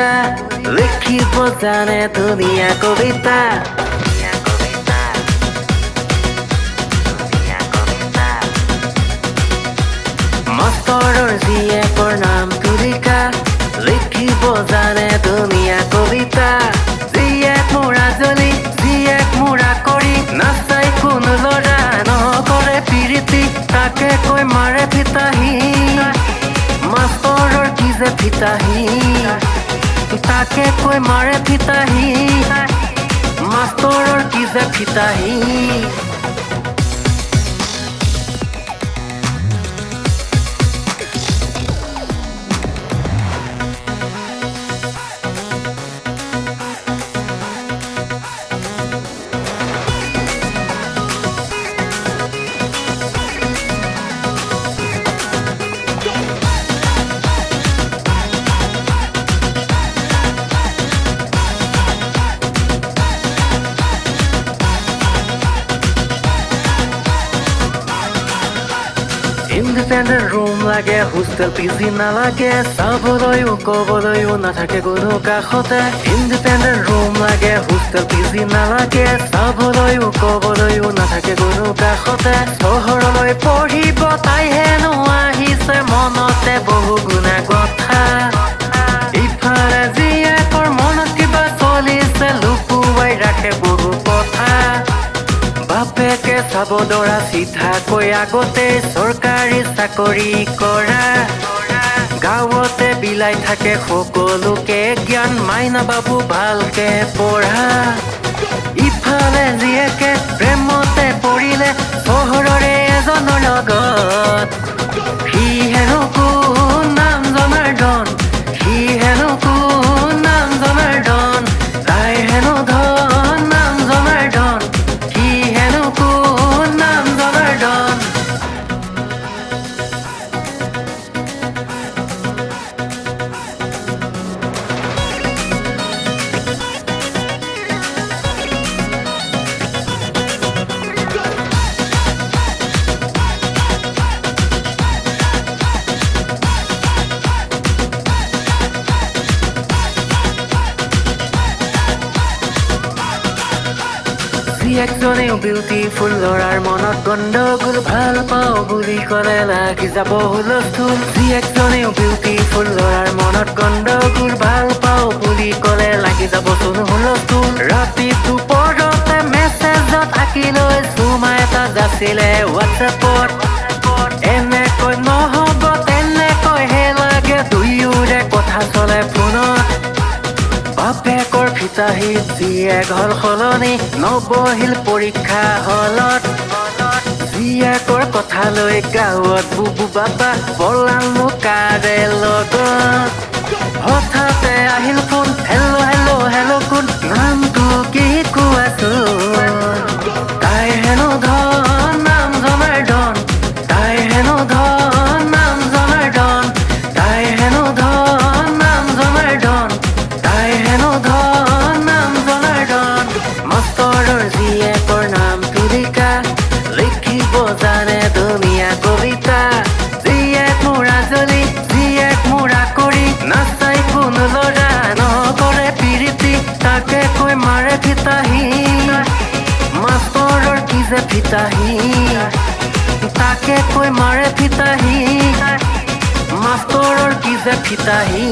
তুলিকা লিখিব জানে ধুনীয়া কবিতা মাষ্টৰৰ জীয়েকৰ নাম তুলিকা লিখিব জানে ধুনীয়া কবিতা জীয়েক মোৰা জ্বলি জীয়েক মোৰা কৰি নাচাই কোনো ল'ৰা নকৰে প্ৰীতি তাকে কৈ মাৰে ফিতাহী মাষ্টৰৰ কি যে ফিতাহী তাকে কৈ মাৰে ফিতাহী মাষ্টৰৰ কি যে ফিতাহী Independent room লাগে হোষ্টেল পিজি নালাগে চাবলৈও ক'বলৈও নাথাকে কোনো কাষতে Independent room লাগে হোষ্টেল পিজি নালাগে চাবলৈও ক'বলৈও নাথাকে কোনো কাষতে চহৰলৈ পঢ়িব তাই হেনো আহিছে মনতে বহু গুণা কথা ইফালে জীয়েকৰ মনত কিবা চলিছে লুকুৱাই ৰাখে বহু কথা বাপেকে চাব দৰা চিধাকৈ আগতে চৰকাৰী চাকৰি কৰা গাঁৱতে বিলাই থাকে সকলোকে জ্ঞান মাইনা বাবু ভালকে পঢ়া ইফালে জীয়েকে প্ৰেমতে পৰিলে চহৰৰে এজনৰ লগত সি হেনো কোন নাম জনাৰ্দন সি হেনো কোন নাম জনাৰ্দন তাই হেনো ধন নাম জনাৰ্দন একজনেও বিউটিফুল ল'ৰাৰ মনত গণ্ডগোল ভাল পাওঁ বুলি ক'লে লাগি যাব হুলস্থুল একজনেও বিউটিফুল ল'ৰাৰ মনত গণ্ডগোল ভাল পাওঁ বুলি ক'লে লাগি যাব চোন হুলস্থুল ৰাতি দুপৰতে মেছেজত আঁকিলৈ চুমা এটা যাচিলে হোৱাটছএপত এনেকৈ নহ'ব তেনেকৈহে লাগে দুয়োৰে কথা চলে ফোনত বাপেকৰ ফিতাহীত জীয়েক হ'ল সলনি নবহিল পৰীক্ষা হলত জীয়েকৰ কথালৈ গাঁৱত বুবু বাবা পলালো কাৰে লগত হঠাতে আহিল ফোন হেল্ল' হেল্ল' হেল্ল' কোন নামটো কি কোৱাচোন তাই হেনো ধন নাম জনাৰ্দন তাই হেনো ধন নাম জনাৰ্দন তাই হেনো ধন নাম জনাৰ্দন তাই হেনো ধন নাম জনাৰ্দন মাষ্টৰৰ জীয়েকৰ নাম তুলিকা লিখিব জানে ধুনীয়া কবিতা জীয়েক মোৰা জ্বলি জীয়েক মোৰা কৰি নাচাই কোনো ল'ৰা নকৰে প্ৰীতি তাকে কৈ মাৰে ফিতাহী মাষ্টৰৰ কি যে ফিতাহী তাকে কৈ মাৰে ফিতাহী মাষ্টৰৰ কি যে ফিতাহী